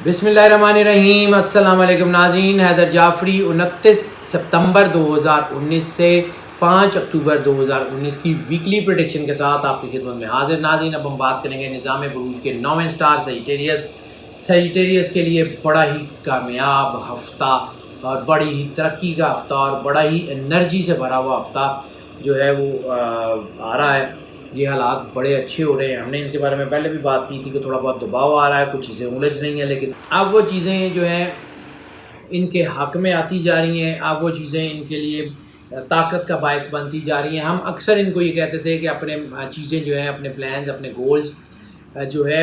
بسم اللہ الرحمن الرحیم۔ السلام علیکم ناظرین، حیدر جعفری 29 ستمبر 2019 سے 5 اکتوبر 2019 کی ویکلی پریڈکشن کے ساتھ آپ کی خدمت میں حاضر۔ ناظرین، اب ہم بات کریں گے نظام بروج کے 9ویں سٹار سیجیٹیریس کے لیے بڑا ہی کامیاب ہفتہ اور بڑی ہی ترقی کا ہفتہ اور بڑا ہی انرجی سے بھرا ہوا ہفتہ جو ہے وہ آ رہا ہے۔ یہ حالات بڑے اچھے ہو رہے ہیں۔ ہم نے ان کے بارے میں پہلے بھی بات کی تھی کہ تھوڑا بہت دباؤ آ رہا ہے، کچھ چیزیں الجھ رہی ہیں، لیکن اب وہ چیزیں جو ہیں ان کے حق میں آتی جا رہی ہیں۔ اب وہ چیزیں ان کے لیے طاقت کا باعث بنتی جا رہی ہیں۔ ہم اکثر ان کو یہ کہتے تھے کہ اپنے چیزیں جو ہیں، اپنے پلانز، اپنے گولز جو ہے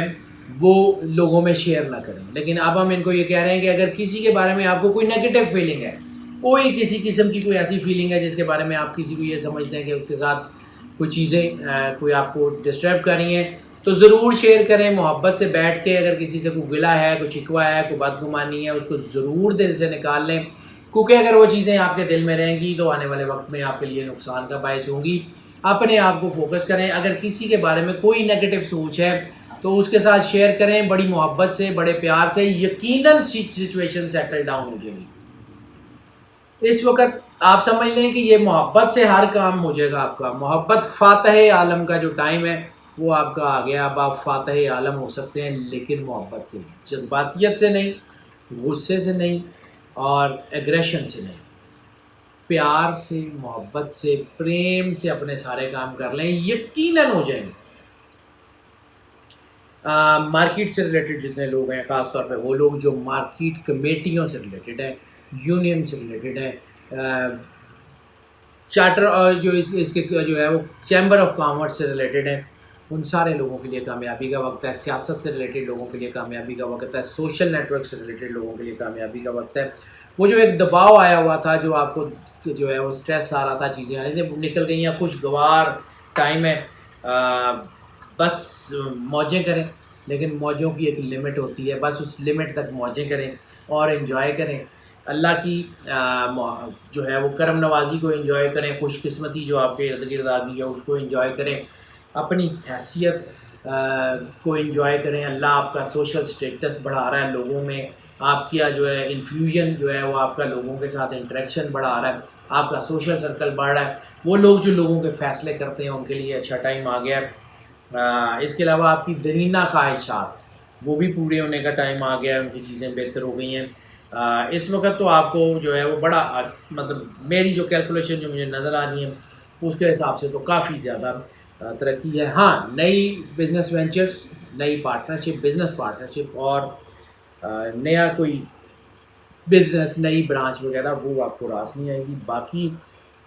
وہ لوگوں میں شیئر نہ کریں، لیکن اب ہم ان کو یہ کہہ رہے ہیں کہ اگر کسی کے بارے میں آپ کو کوئی نیگیٹو فیلنگ ہے، کوئی کسی قسم کی کوئی ایسی فیلنگ ہے جس کے بارے میں آپ کسی کو یہ سمجھتے ہیں کہ اس کے ساتھ کوئی چیزیں کوئی آپ کو ڈسٹرب کر رہی ہیں، تو ضرور شیئر کریں محبت سے بیٹھ کے۔ اگر کسی سے کوئی گلہ ہے، کوئی شکوہ ہے، کوئی بدگمانی ہے، اس کو ضرور دل سے نکال لیں، کیونکہ اگر وہ چیزیں آپ کے دل میں رہیں گی تو آنے والے وقت میں آپ کے لیے نقصان کا باعث ہوں گی۔ اپنے آپ کو فوکس کریں۔ اگر کسی کے بارے میں کوئی نیگیٹو سوچ ہے تو اس کے ساتھ شیئر کریں، بڑی محبت سے، بڑے پیار سے، یقیناً سچویشن سیٹل ڈاؤن ہو جائے گی۔ اس وقت آپ سمجھ لیں کہ یہ محبت سے ہر کام ہو جائے گا آپ کا۔ محبت فاتح عالم کا جو ٹائم ہے وہ آپ کا آ گیا۔ اب آپ فاتح عالم ہو سکتے ہیں، لیکن محبت سے نہیں، جذباتیت سے نہیں، غصے سے نہیں اور ایگریشن سے نہیں، پیار سے، محبت سے، پریم سے اپنے سارے کام کر لیں، یقیناً ہو جائیں گے۔ مارکیٹ سے ریلیٹڈ جتنے لوگ ہیں، خاص طور پہ وہ لوگ جو مارکیٹ کمیٹیوں سے ریلیٹڈ ہیں، یونین سے ریلیٹڈ ہیں، چارٹر اور جو اس کے جو ہے وہ چیمبر آف کامرس سے ریلیٹڈ ہیں، ان سارے لوگوں کے لیے کامیابی کا وقت ہے۔ سیاست سے ریلیٹڈ لوگوں کے لیے کامیابی کا وقت ہے۔ سوشل نیٹ ورک سے ریلیٹڈ لوگوں کے لیے کامیابی کا وقت ہے۔ وہ جو ایک دباؤ آیا ہوا تھا، جو آپ کو جو ہے وہ اسٹریس آ رہا تھا، چیزیں آ رہی تھیں، نکل گئی ہیں۔ خوشگوار ٹائم ہے۔ بس موجیں کریں، لیکن موجوں کی ایک لمٹ ہوتی ہے، بس اس لمٹ تک موجیں کریں اور انجوائے کریں۔ اللہ کی جو ہے وہ کرم نوازی کو انجوائے کریں، خوش قسمتی جو آپ کے ارد گرد آ گئی ہے اس کو انجوائے کریں، اپنی حیثیت کو انجوائے کریں۔ اللہ آپ کا سوشل سٹیٹس بڑھا رہا ہے لوگوں میں، آپ کیا جو ہے انفیوژن جو ہے وہ آپ کا لوگوں کے ساتھ انٹریکشن بڑھا رہا ہے، آپ کا سوشل سرکل بڑھ رہا ہے۔ وہ لوگ جو لوگوں کے فیصلے کرتے ہیں ان کے لیے اچھا ٹائم آ گیا ہے۔ اس کے علاوہ آپ کی درینہ خواہشات وہ بھی پورے ہونے کا ٹائم آ گیا ہے، ان کی چیزیں بہتر ہو گئی ہیں۔ اس وقت تو آپ کو جو ہے وہ بڑا مطلب میری جو کیلکولیشن جو مجھے نظر آ رہی ہے اس کے حساب سے تو کافی زیادہ ترقی ہے۔ ہاں، نئی بزنس وینچرز، نئی پارٹنرشپ، بزنس پارٹنرشپ اور نیا کوئی بزنس، نئی برانچ وغیرہ وہ آپ کو راس نہیں آئے گی۔ باقی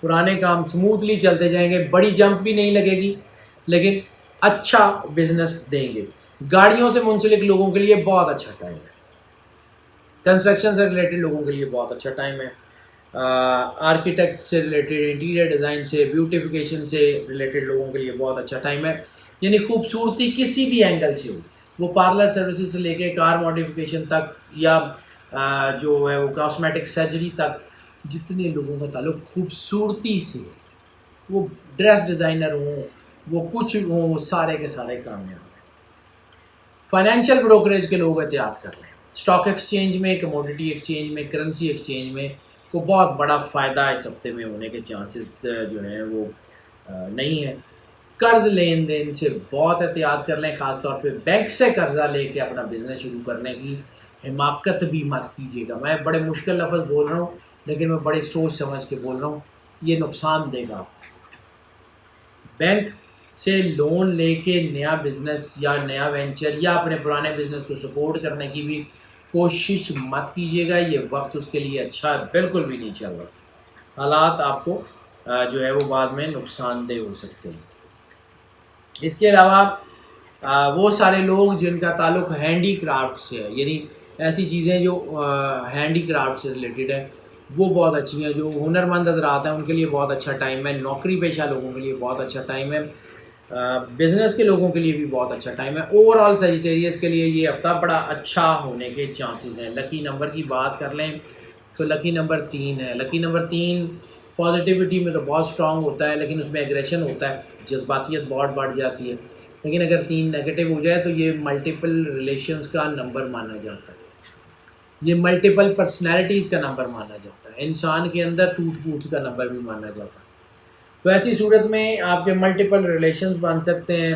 پرانے کام سموتھلی چلتے جائیں گے، بڑی جمپ بھی نہیں لگے گی، لیکن اچھا بزنس دیں گے۔ گاڑیوں سے منسلک لوگوں کے لیے بہت اچھا ٹائم ہے۔ کنسٹرکشن سے ریلیٹڈ لوگوں کے لیے بہت اچھا ٹائم ہے۔ آرکیٹیکٹ سے ریلیٹڈ، انٹیریئر ڈیزائن سے، بیوٹیفیکیشن سے ریلیٹڈ لوگوں کے لیے بہت اچھا ٹائم ہے۔ یعنی خوبصورتی کسی بھی اینگل سے ہو، وہ پارلر سروسز سے لے کے کار ماڈیفیکیشن تک یا جو ہے وہ کاسمیٹک سرجری تک، جتنے لوگوں کا تعلق خوبصورتی سے، وہ ڈریس ڈیزائنر ہوں، وہ کچھ ہوں، سارے کے سارے کامیاب ہیں۔ فائنینشیل بروکریج کے لوگ احتیاط کر لیں۔ اسٹاک ایکسچینج میں، کموڈیٹی ایکسچینج میں، کرنسی ایکسچینج میں کو بہت بڑا فائدہ اس ہفتے میں ہونے کے چانسز جو ہیں وہ نہیں ہیں۔ قرض لین دین سے بہت احتیاط کر لیں، خاص طور پہ بینک سے قرضہ لے کے اپنا بزنس شروع کرنے کی حماقت بھی مت کیجیے گا۔ میں بڑے مشکل لفظ بول رہا ہوں، لیکن میں بڑی سوچ سمجھ کے بول رہا ہوں، یہ نقصان دے گا۔ بینک سے لون لے کے نیا بزنس یا نیا وینچر یا اپنے پرانے بزنس کو سپورٹ کرنے کی بھی کوشش مت کیجیے گا۔ یہ وقت اس کے لیے اچھا بالکل بھی نہیں چل رہا۔ حالات آپ کو جو ہے وہ بعد میں نقصان دہ ہو سکتے ہیں۔ اس کے علاوہ وہ سارے لوگ جن کا تعلق ہینڈی کرافٹ سے ہے، یعنی ایسی چیزیں جو ہینڈی کرافٹ سے ریلیٹڈ ہیں، وہ بہت اچھی ہیں۔ جو ہنرمند حضرات ہیں ان کے لیے بہت اچھا ٹائم ہے۔ نوکری پیشہ لوگوں کے لیے بہت اچھا ٹائم ہے۔ بزنس کے لوگوں کے لیے بھی بہت اچھا ٹائم ہے۔ اوور آل سیجیٹیریس کے لیے یہ ہفتہ بڑا اچھا ہونے کے چانسز ہیں۔ لکی نمبر کی بات کر لیں تو لکی نمبر 3 ہے۔ لکی نمبر 3 پازیٹیوٹی میں تو بہت اسٹرانگ ہوتا ہے، لیکن اس میں ایگریشن ہوتا ہے، جذباتیت بہت بڑھ جاتی ہے۔ لیکن اگر 3 نیگیٹو ہو جائے تو یہ ملٹیپل ریلیشنز کا نمبر مانا جاتا ہے۔ یہ ملٹیپل پرسنالٹیز کا نمبر مانا جاتا ہے، انسان کے اندر ٹوٹ پھوٹ کا نمبر بھی مانا جاتا ہے۔ تو ایسی صورت میں آپ کے ملٹیپل ریلیشنز بن سکتے ہیں۔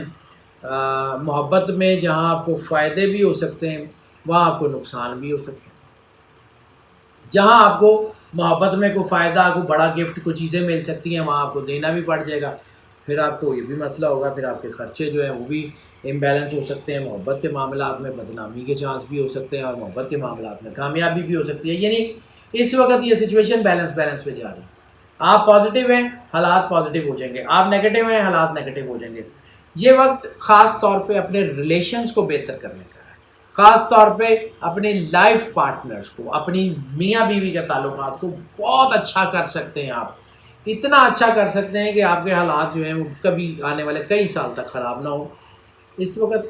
محبت میں جہاں آپ کو فائدے بھی ہو سکتے ہیں وہاں آپ کو نقصان بھی ہو سکتے ہیں۔ جہاں آپ کو محبت میں کوئی فائدہ، کوئی بڑا گفٹ، کوئی چیزیں مل سکتی ہیں، وہاں آپ کو دینا بھی پڑ جائے گا، پھر آپ کو یہ بھی مسئلہ ہوگا، پھر آپ کے خرچے جو ہیں وہ بھی امبیلنس ہو سکتے ہیں۔ محبت کے معاملات میں بدنامی کے چانس بھی ہو سکتے ہیں اور محبت کے معاملات میں کامیابی بھی ہو سکتی ہے۔ یعنی اس وقت یہ سچویشن بیلنس پہ جا رہی ہے۔ آپ پازیٹیو ہیں، حالات پازیٹیو ہو جائیں گے، آپ نیگیٹو ہیں، حالات نیگیٹو ہو جائیں گے۔ یہ وقت خاص طور پہ اپنے ریلیشنز کو بہتر کرنے کا ہے، خاص طور پہ اپنے لائف پارٹنرز کو، اپنی میاں بیوی کے تعلقات کو بہت اچھا کر سکتے ہیں۔ آپ اتنا اچھا کر سکتے ہیں کہ آپ کے حالات جو ہیں وہ کبھی آنے والے کئی سال تک خراب نہ ہو۔ اس وقت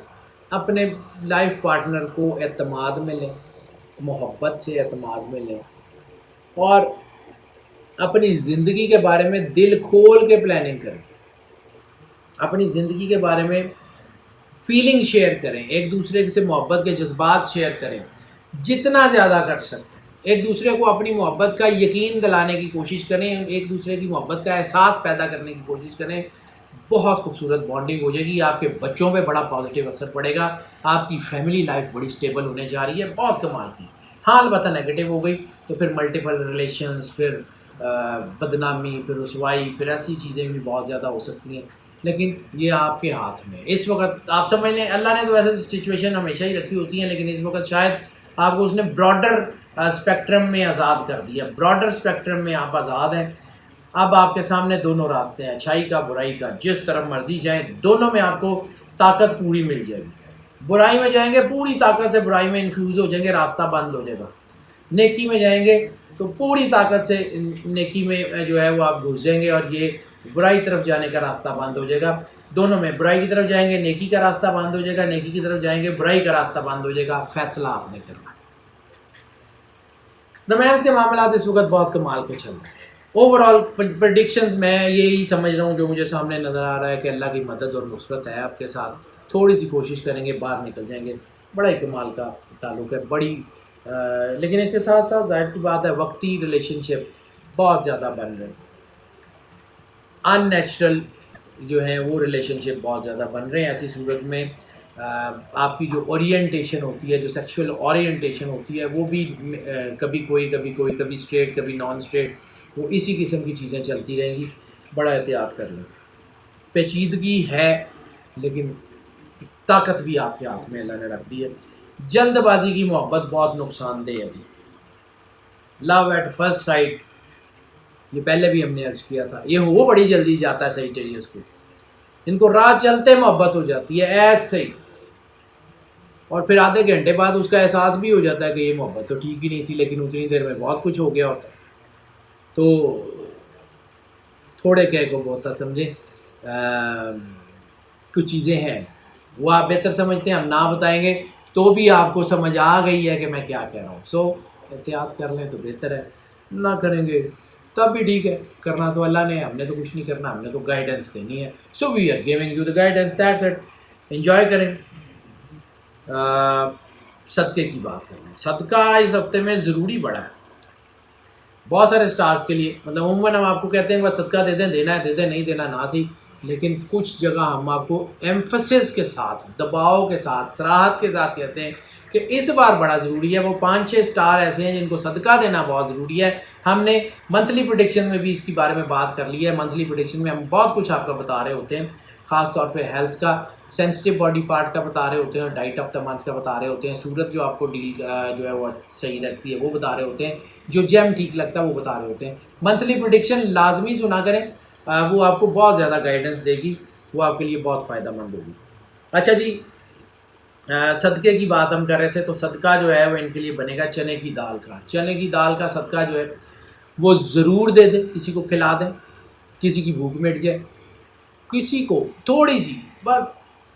اپنے لائف پارٹنر کو اعتماد میں لیں، محبت سے اعتماد میں لیں، اور اپنی زندگی کے بارے میں دل کھول کے پلاننگ کریں، اپنی زندگی کے بارے میں فیلنگ شیئر کریں، ایک دوسرے سے محبت کے جذبات شیئر کریں جتنا زیادہ کر سکیں۔ ایک دوسرے کو اپنی محبت کا یقین دلانے کی کوشش کریں، ایک دوسرے کی محبت کا احساس پیدا کرنے کی کوشش کریں۔ بہت خوبصورت بانڈنگ ہو جائے گی، آپ کے بچوں پہ بڑا پازیٹیو اثر پڑے گا، آپ کی فیملی لائف بڑی سٹیبل ہونے جا رہی ہے، بہت کمال کی۔ ہاں البتہ نیگیٹو ہو گئی تو پھر ملٹیپل ریلیشنز، پھر بدنامی، پھر رسوائی، پھر ایسی چیزیں بھی بہت زیادہ ہو سکتی ہیں، لیکن یہ آپ کے ہاتھ میں اس وقت۔ آپ سمجھ لیں اللہ نے تو ویسے سچویشن ہمیشہ ہی رکھی ہوتی ہیں، لیکن اس وقت شاید آپ کو اس نے براڈر اسپیکٹرم میں آزاد کر دیا، براڈر اسپیکٹرم میں آپ آزاد ہیں۔ اب آپ کے سامنے دونوں راستے ہیں، اچھائی کا، برائی کا، جس طرف مرضی جائیں، دونوں میں آپ کو طاقت پوری مل جائے گی۔ برائی میں جائیں گے پوری طاقت سے برائی میں انفیوز ہو جائیں گے، راستہ بند ہو جائے گا۔ نیکی میں جائیں گے تو پوری طاقت سے نیکی میں جو ہے وہ آپ گھس جائیں گے، اور یہ برائی طرف جانے کا راستہ بند ہو جائے گا۔ دونوں میں برائی کی طرف جائیں گے نیکی کا راستہ بند ہو جائے گا، نیکی کی طرف جائیں گے برائی کا راستہ بند ہو جائے گا۔ فیصلہ آپ نے کرنا۔ رومانس کے معاملات اس وقت بہت کمال کے چل رہے ہیں۔ اوور آل پریڈکشنز میں یہی سمجھ رہا ہوں، جو مجھے سامنے نظر آ رہا ہے کہ اللہ کی مدد اور نصرت ہے آپ کے ساتھ، تھوڑی سی کوشش کریں گے باہر نکل جائیں گے۔ بڑا ہی کمال کا تعلق ہے، بڑی لیکن اس کے ساتھ ساتھ ظاہر سی بات ہے وقتی ریلیشن شپ بہت زیادہ بن رہے ہیں، ان نیچرل جو ہیں وہ ریلیشن شپ بہت زیادہ بن رہے ہیں۔ ایسی صورت میں آپ کی جو اورینٹیشن ہوتی ہے، جو سیکشول اورینٹیشن ہوتی ہے، وہ بھی کبھی کوئی کبھی اسٹریٹ، کبھی نان اسٹریٹ، وہ اسی قسم کی چیزیں چلتی رہیں گی۔ بڑا احتیاط کر لیں۔ پیچیدگی ہے لیکن طاقت بھی آپ کے ہاتھ میں اللہ نے رکھ دی ہے۔ جلد بازی کی محبت بہت نقصان دہ ہے جی۔ لو ایٹ فرسٹ سائٹ، یہ پہلے بھی ہم نے عرض کیا تھا، یہ وہ بڑی جلدی جاتا ہے سیجیٹیریس کو، ان کو راہ چلتے محبت ہو جاتی ہے ایسے ہی، اور پھر آدھے گھنٹے بعد اس کا احساس بھی ہو جاتا ہے کہ یہ محبت تو ٹھیک ہی نہیں تھی، لیکن اتنی دیر میں بہت کچھ ہو گیا ہوتا ہے۔ تو تھوڑے کہہ کو بہت سمجھیں، کچھ چیزیں ہیں وہ آپ بہتر سمجھتے ہیں، ہم نہ بتائیں گے تو بھی آپ کو سمجھ آ گئی ہے کہ میں کیا کہہ رہا ہوں۔ سو احتیاط کر لیں تو بہتر ہے، نہ کریں گے تب بھی ٹھیک ہے، کرنا تو اللہ نے، ہم نے تو کچھ نہیں کرنا، ہم نے تو گائیڈنس دینی ہے۔ So we are giving you the guidance, that's it. Enjoy کریں۔ صدقے کی بات کر لیں، صدقہ اس ہفتے میں ضروری بڑا ہے بہت سارے اسٹارز کے لیے۔ مطلب عموماً ہم آپ کو کہتے ہیں بس صدقہ دے دیں، دینا ہے دے دیں، نہیں دینا نہ سی، لیکن کچھ جگہ ہم آپ کو ایمفسس کے ساتھ، دباؤ کے ساتھ، صراحت کے ساتھ کہتے ہیں کہ اس بار بڑا ضروری ہے۔ وہ 5-6 اسٹار ایسے ہیں جن کو صدقہ دینا بہت ضروری ہے۔ ہم نے منتھلی پریڈکشن میں بھی اس کے بارے میں بات کر لی ہے۔ منتھلی پریڈکشن میں ہم بہت کچھ آپ کو بتا رہے ہوتے ہیں، خاص طور پہ ہیلتھ کا، سینسٹیو باڈی پارٹ کا بتا رہے ہوتے ہیں، اور ڈائٹ آف دا منتھ کا بتا رہے ہوتے ہیں، صورت جو آپ کو ڈیل جو ہے وہ صحیح رکھتی ہے وہ بتا رہے ہوتے ہیں، جو جیم ٹھیک لگتا ہے وہ بتا رہے ہوتے ہیں۔ منتھلی پریڈکشن لازمی سنا کریں، وہ آپ کو بہت زیادہ گائیڈنس دے گی، وہ آپ کے لیے بہت فائدہ مند ہوگی۔ اچھا جی، صدقے کی بات ہم کر رہے تھے، تو صدقہ جو ہے وہ ان کے لیے بنے گا چنے کی دال کا۔ چنے کی دال کا صدقہ جو ہے وہ ضرور دے دیں، کسی کو کھلا دیں، کسی کی بھوک مٹ جائے، کسی کو تھوڑی سی بس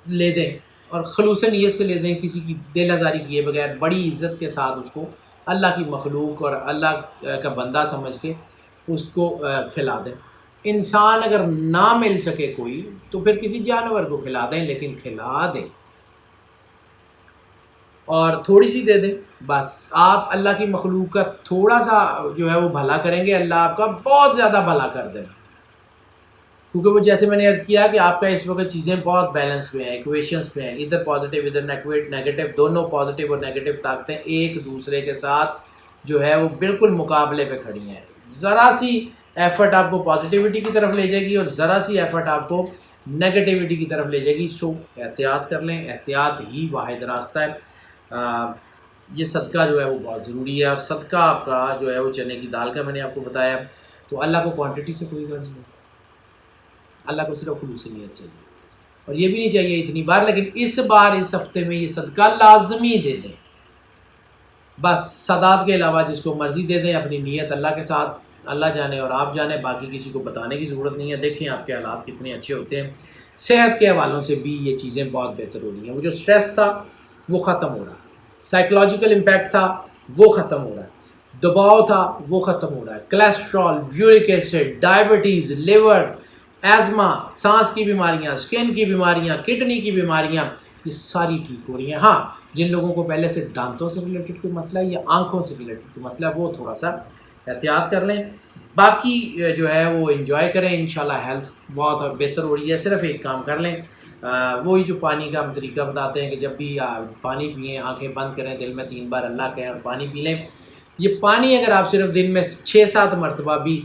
لے دیں، اور خلوص نیت سے لے دیں، کسی کی دل آزاری کیے بغیر بڑی عزت کے ساتھ اس کو اللہ کی مخلوق اور اللہ کا بندہ سمجھ کے اس کو کھلا دیں۔ انسان اگر نہ مل سکے کوئی تو پھر کسی جانور کو کھلا دیں، لیکن کھلا دیں، اور تھوڑی سی دے دیں۔ بس آپ اللہ کی مخلوق کا تھوڑا سا جو ہے وہ بھلا کریں گے، اللہ آپ کا بہت زیادہ بھلا کر دے گا، کیونکہ وہ جیسے میں نے عرض کیا کہ آپ کا اس وقت چیزیں بہت بیلنس پہ ہیں، ایکویشنز پہ ہیں، ادھر پازیٹیو ادھر نیگیٹو، دونوں پازیٹیو اور نیگیٹو طاقتیں ایک دوسرے کے ساتھ جو ہے وہ بالکل مقابلے پہ کھڑی ہیں. ذرا سی ایفرٹ آپ کو پازیٹیوٹی کی طرف لے جائے گی اور ذرا سی ایفرٹ آپ کو نیگیٹیوٹی کی طرف لے جائے گی. سو احتیاط کر لیں، احتیاط ہی واحد راستہ ہے. یہ صدقہ جو ہے وہ بہت ضروری ہے، اور صدقہ آپ کا جو ہے وہ چنے کی دال کا میں نے آپ کو بتایا. تو اللہ کو کوانٹٹی سے کوئی غرض نہیں، اللہ کو صرف خلوص نیت چاہیے، اور یہ بھی نہیں چاہیے اتنی بار، لیکن اس بار اس ہفتے میں یہ صدقہ لازمی دے دیں. بس سادات کے علاوہ جس کو مرضی دے دیں، اپنی نیت اللہ کے ساتھ، اللہ جانے اور آپ جانے، باقی کسی کو بتانے کی ضرورت نہیں ہے. دیکھیں آپ کے حالات کتنے اچھے ہوتے ہیں. صحت کے حوالوں سے بھی یہ چیزیں بہت بہتر ہو رہی ہیں. وہ جو سٹریس تھا وہ ختم ہو رہا ہے، سائیکلوجیکل امپیکٹ تھا وہ ختم ہو رہا ہے، دباؤ تھا وہ ختم ہو رہا ہے، cholesterol, uric acid, diabetes, liver, asthma, سانس کی بیماریاں، اسکن کی بیماریاں، کڈنی کی بیماریاں، یہ ساری ٹھیک ہو رہی ہیں. ہاں، جن لوگوں کو پہلے سے دانتوں سے ریلیٹڈ کوئی مسئلہ ہے یا آنکھوں سے ریلیٹڈ کوئی مسئلہ ہے وہ تھوڑا سا احتیاط کر لیں. باقی جو ہے وہ انجوائے کریں، انشاءاللہ ہیلتھ بہت بہتر ہو رہی ہے. صرف ایک کام کر لیں، وہی جو پانی کا ہم طریقہ بتاتے ہیں کہ جب بھی پانی پئیں، آنکھیں بند کریں، دل میں 3 بار اللہ کہیں اور پانی پی لیں. یہ پانی اگر آپ صرف دن میں 6-7 مرتبہ بھی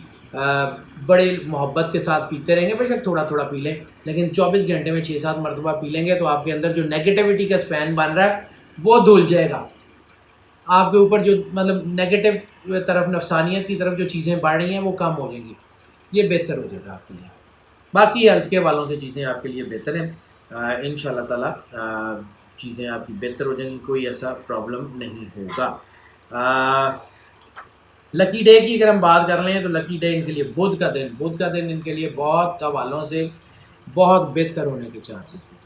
بڑے محبت کے ساتھ پیتے رہیں گے، بے شک تھوڑا تھوڑا پی لیں، لیکن 24 گھنٹے میں 6-7 مرتبہ پی لیں گے تو آپ کے اندر جو نیگیٹیوٹی کا اسپین بن رہا ہے وہ دھل جائے گا. آپ کے اوپر جو مطلب نیگیٹو طرف، نفسانیت کی طرف جو چیزیں بڑھ رہی ہیں وہ کم ہو جائیں گی. یہ بہتر ہو جائے گا آپ کے لیے. باقی ہیلتھ کے والوں سے چیزیں آپ کے لیے بہتر ہیں، ان شاء اللہ تعالیٰ چیزیں آپ کی بہتر ہو جائیں گی، کوئی ایسا پرابلم نہیں ہوگا. لکی ڈے کی اگر ہم بات کر لیں تو لکی ڈے ان کے لیے بدھ کا دن ان کے لیے بہت حوالوں سے بہت بہتر ہونے کے چانسز ہیں.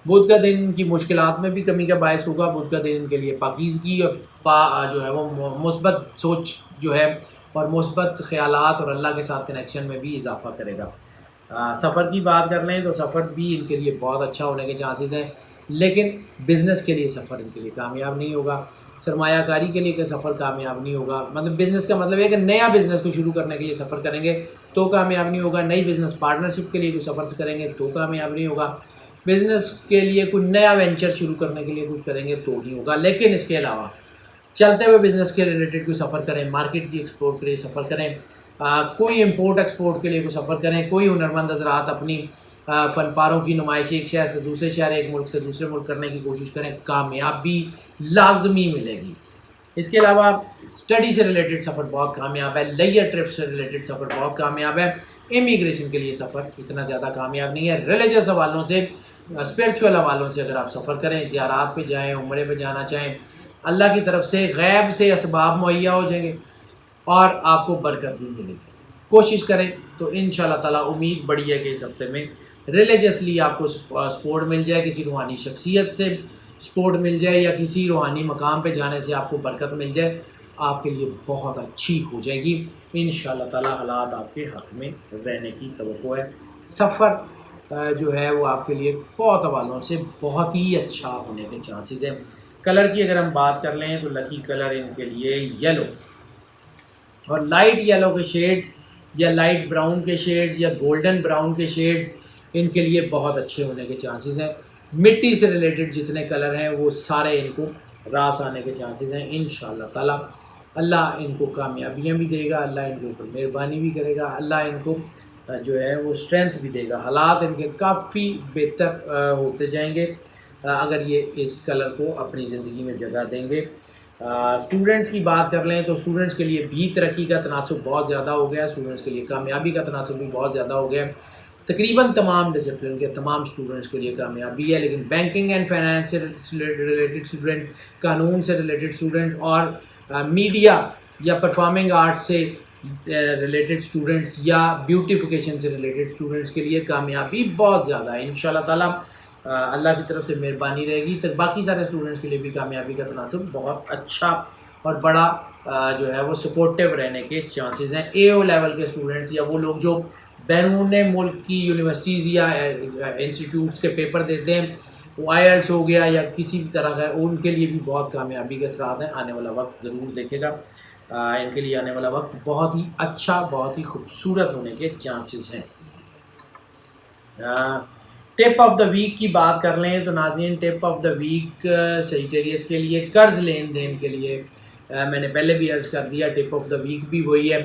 بدھ کا دن ان کی مشکلات میں بھی کمی کا باعث ہوگا. بدھ کا دن ان کے لیے پاکیزگی اور جو ہے وہ مثبت سوچ جو ہے اور مثبت خیالات اور اللہ کے ساتھ کنیکشن میں بھی اضافہ کرے گا. سفر کی بات کر لیں تو سفر بھی ان کے لیے بہت اچھا ہونے کے چانسز ہیں، لیکن بزنس کے لیے سفر ان کے لیے کامیاب نہیں ہوگا. سرمایہ کاری کے لیے سفر کامیاب نہیں ہوگا. مطلب بزنس کا مطلب ہے کہ نیا بزنس کو شروع کرنے کے لیے سفر کریں گے تو کامیاب نہیں ہوگا. نئی بزنس پارٹنرشپ کے لیے کوئی سفر کریں گے تو کامیاب نہیں ہوگا. بزنس کے لیے کوئی نیا وینچر شروع کرنے کے لیے کچھ کریں گے تو نہیں ہوگا. لیکن اس کے علاوہ چلتے ہوئے بزنس کے ریلیٹڈ کوئی سفر کریں، مارکیٹ کی ایکسپورٹ کے لیے سفر کریں، کوئی امپورٹ ایکسپورٹ کے لیے کوئی سفر کریں، کوئی ہنرمند حضرات اپنی فن پاروں کی نمائش ایک شہر سے دوسرے شہر، ایک ملک سے دوسرے ملک کرنے کی کوشش کریں، کامیابی لازمی ملے گی. اس کے علاوہ اسٹڈی سے ریلیٹڈ سفر بہت کامیاب ہے، لیئر ٹرپ سے ریلیٹڈ سفر بہت کامیاب ہے. امیگریشن کے لیے سفر اتنا زیادہ کامیاب نہیں ہے. ریلیجس حوالوں سے، اسپرچول حوالوں سے اگر آپ سفر کریں، زیارات پہ جائیں، عمرے پہ جانا چاہیں، اللہ کی طرف سے غیب سے اسباب مہیا ہو جائیں گے اور آپ کو برکت بھی ملے گی. کوشش کریں تو ان شاء اللہ تعالیٰ امید بڑی ہے کہ اس ہفتے میں ریلیجسلی آپ کو سپورٹ مل جائے، کسی روحانی شخصیت سے سپورٹ مل جائے یا کسی روحانی مقام پہ جانے سے آپ کو برکت مل جائے. آپ کے لیے بہت اچھی ہو جائے گی ان شاء اللہ تعالیٰ. حالات آپ کے حق میں رہنے کی توقع ہے. سفر جو ہے وہ آپ کے لیے بہت حوالوں سے بہت ہی اچھا ہونے کے چانسز ہیں. کلر کی اگر ہم بات کر لیں تو لکی کلر ان کے لیے یلو اور لائٹ یلو کے شیڈز یا لائٹ براؤن کے شیڈز یا گولڈن براؤن کے شیڈز ان کے لیے بہت اچھے ہونے کے چانسز ہیں. مٹی سے ریلیٹڈ جتنے کلر ہیں وہ سارے ان کو راس آنے کے چانسز ہیں ان شاء اللہ تعالیٰ. اللہ ان کو کامیابیاں بھی دے گا، اللہ ان کے اوپر مہربانی بھی کرے گا، اللہ ان کو جو ہے وہ اسٹرینتھ بھی دے گا. حالات ان کے کافی بہتر ہوتے جائیں گے اگر یہ اس کلر کو اپنی زندگی میں جگہ دیں گے. اسٹوڈنٹس کی بات کر لیں تو اسٹوڈنٹس کے لیے بھی ترقی کا تناسب بہت زیادہ ہو گیا. اسٹوڈنٹس کے لیے کامیابی کا تناسب بھی بہت زیادہ ہو گیا. تقریباً تمام ڈسپلن کے تمام اسٹوڈنٹس کے لیے کامیابی ہے، لیکن بینکنگ اینڈ فائنانس سے ریلیٹڈ اسٹوڈنٹ، قانون سے ریلیٹڈ اسٹوڈنٹ اور میڈیا یا پرفارمنگ آرٹس سے ریلیٹڈ اسٹوڈنٹس یا بیوٹیفیکیشن سے ریلیٹڈ اسٹوڈنٹس کے لیے کامیابی بہت زیادہ ہے. ان شاء اللہ تعالیٰ اللہ کی طرف سے مہربانی رہے گی. باقی سارے اسٹوڈنٹس کے لیے بھی کامیابی کا تناسب بہت اچھا اور بڑا جو ہے وہ سپورٹیو رہنے کے چانسز ہیں. اے او لیول کے اسٹوڈنٹس یا وہ لوگ جو بیرون ملک کی یونیورسٹیز یا انسٹیٹیوٹس کے پیپر دیتے ہیں وہ IELTS ہو گیا یا کسی بھی طرح کا، ان کے لیے بھی بہت کامیابی کے اثرات ہیں. آنے والا وقت ضرور دیکھے گا، ان کے لیے آنے والا وقت بہت ہی اچھا، بہت ہی خوبصورت ہونے کے چانسز ہیں. ٹپ آف دا ویک کی بات کر لیں تو ناظرین، tip of the week Sagittarius کے لیے قرض لین دین کے لیے میں نے پہلے بھی عرض کر دیا، ٹپ آف دا ویک بھی وہی ہے،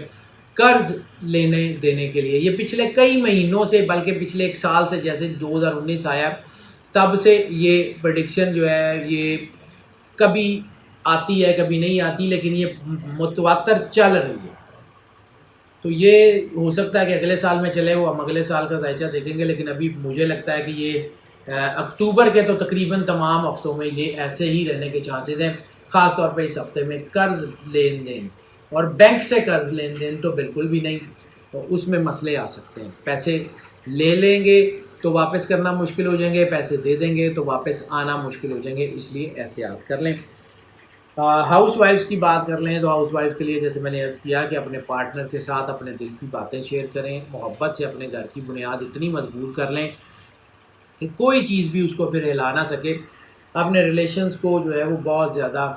قرض لینے دینے کے لیے. یہ پچھلے کئی مہینوں سے، بلکہ پچھلے ایک سال سے، جیسے 2019 آیا تب سے یہ پریڈکشن جو ہے یہ کبھی آتی ہے کبھی نہیں آتی، لیکن یہ متواتر چل رہی ہے. تو یہ ہو سکتا ہے کہ اگلے سال میں چلے، وہ ہم اگلے سال کا ذائچہ دیکھیں گے، لیکن ابھی مجھے لگتا ہے کہ یہ اکتوبر کے تو تقریباً تمام ہفتوں میں یہ ایسے ہی رہنے کے چانسز ہیں. خاص طور پہ اس ہفتے میں قرض لین دین اور بینک سے قرض لین دین تو بالکل بھی نہیں، تو اس میں مسئلے آ سکتے ہیں. پیسے لے لیں گے تو واپس کرنا مشکل ہو جائیں گے، پیسے دے دیں گے تو واپس آنا مشکل ہو جائیں گے، اس لیے احتیاط کر لیں. ہاؤس وائفس کی بات کر لیں تو ہاؤس وائف کے لیے جیسے میں نے عرض کیا کہ اپنے پارٹنر کے ساتھ اپنے دل کی باتیں شیئر کریں، محبت سے اپنے گھر کی بنیاد اتنی مضبوط کر لیں کہ کوئی چیز بھی اس کو پھر ہلا نہ سکے. اپنے ریلیشنز کو جو ہے وہ بہت زیادہ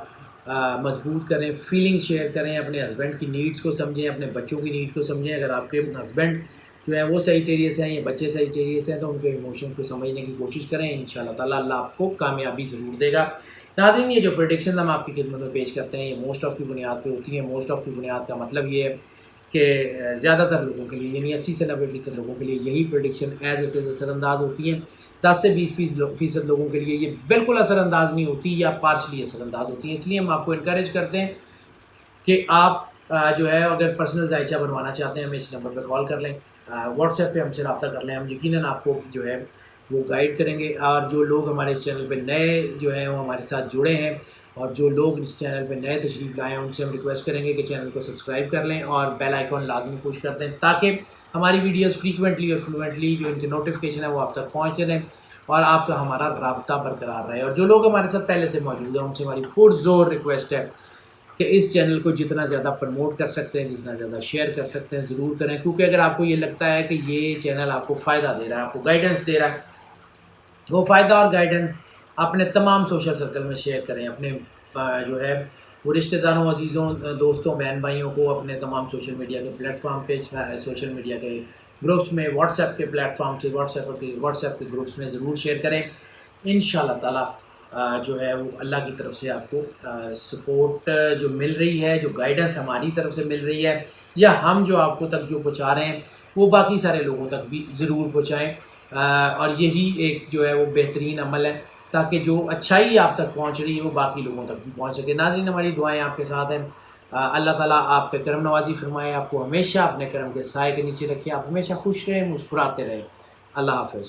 مضبوط کریں، فیلنگ شیئر کریں، اپنے ہسبینڈ کی نیڈز کو سمجھیں، اپنے بچوں کی نیڈز کو سمجھیں. اگر آپ کے ہسبینڈ جو ہے وہ سیجیٹیریس ہیں یا بچے سیجیٹیریس ہیں تو ان کے ایموشنز کو سمجھنے کی کوشش کریں. انشاءاللہ تعالیٰ اللہ آپ کو کامیابی ضرور دے گا. ناظرین، یہ جو پریڈکشن ہم آپ کی خدمت میں پیش کرتے ہیں یہ موسٹ آف کی بنیاد پہ ہوتی ہیں. موسٹ آف کی بنیاد کا مطلب یہ ہے کہ زیادہ تر لوگوں کے لیے، یعنی 80 سے 90% لوگوں کے لیے یہی پریڈکشن ایز اٹ از اثر انداز ہوتی ہیں. 10 سے 20% لوگوں کے لیے یہ بالکل اثر انداز نہیں ہوتی یا پارشلی اثر انداز ہوتی ہیں. اس لیے ہم آپ کو انکریج کرتے ہیں کہ آپ جو ہے اگر پرسنل ذائچہ بنوانا چاہتے ہیں ہمیں اس نمبر پہ کال کر لیں، واٹس ایپ پہ ہم سے رابطہ کر لیں. ہم یقیناً آپ کو جو ہے وہ گائیڈ کریں گے. اور جو لوگ ہمارے اس چینل پہ نئے جو ہیں وہ ہمارے ساتھ جڑے ہیں اور جو لوگ اس چینل پہ نئے تشریف لائے ہیں ان سے ہم ریکویسٹ کریں گے کہ چینل کو سبسکرائب کر لیں اور بیل آئیکن لازمی پوش کر دیں تاکہ ہماری ویڈیوز فریکوینٹلی اور فلوئنٹلی جو ان کے نوٹیفیکیشن ہے وہ آپ تک پہنچتے رہیں اور آپ کا ہمارا رابطہ برقرار رہے. اور جو لوگ ہمارے ساتھ پہلے سے موجود ہیں ان سے ہماری پرزور ریکویسٹ ہے کہ اس چینل کو جتنا زیادہ پروموٹ کر سکتے ہیں، جتنا زیادہ شیئر کر سکتے ہیں ضرور کریں. کیونکہ اگر آپ کو یہ لگتا ہے کہ یہ چینل آپ کو فائدہ دے رہا ہے، آپ کو گائیڈنس دے رہا ہے، وہ فائدہ اور گائیڈنس اپنے تمام سوشل سرکل میں شیئر کریں. اپنے جو ہے وہ رشتہ داروں، عزیزوں، دوستوں، بہن بھائیوں کو اپنے تمام سوشل میڈیا کے پلیٹ فارم پہ، سوشل میڈیا کے گروپس میں، واٹس ایپ کے پلیٹ فارم سے، واٹس ایپ کے گروپس میں ضرور شیئر کریں. انشاءاللہ تعالیٰ جو ہے وہ اللہ کی طرف سے آپ کو سپورٹ جو مل رہی ہے، جو گائیڈنس ہماری طرف سے مل رہی ہے یا ہم جو آپ کو تک جو پہنچا رہے ہیں وہ باقی سارے لوگوں تک بھی ضرور پہنچائیں. اور یہی ایک جو ہے وہ بہترین عمل ہے تاکہ جو اچھائی آپ تک پہنچ رہی ہے وہ باقی لوگوں تک بھی پہنچ سکے. ناظرین، ہماری دعائیں آپ کے ساتھ ہیں. اللہ تعالیٰ آپ پہ کرم نوازی فرمائے، آپ کو ہمیشہ اپنے کرم کے سائے کے نیچے رکھے، آپ ہمیشہ خوش رہیں، مسکراتے رہیں. اللہ حافظ.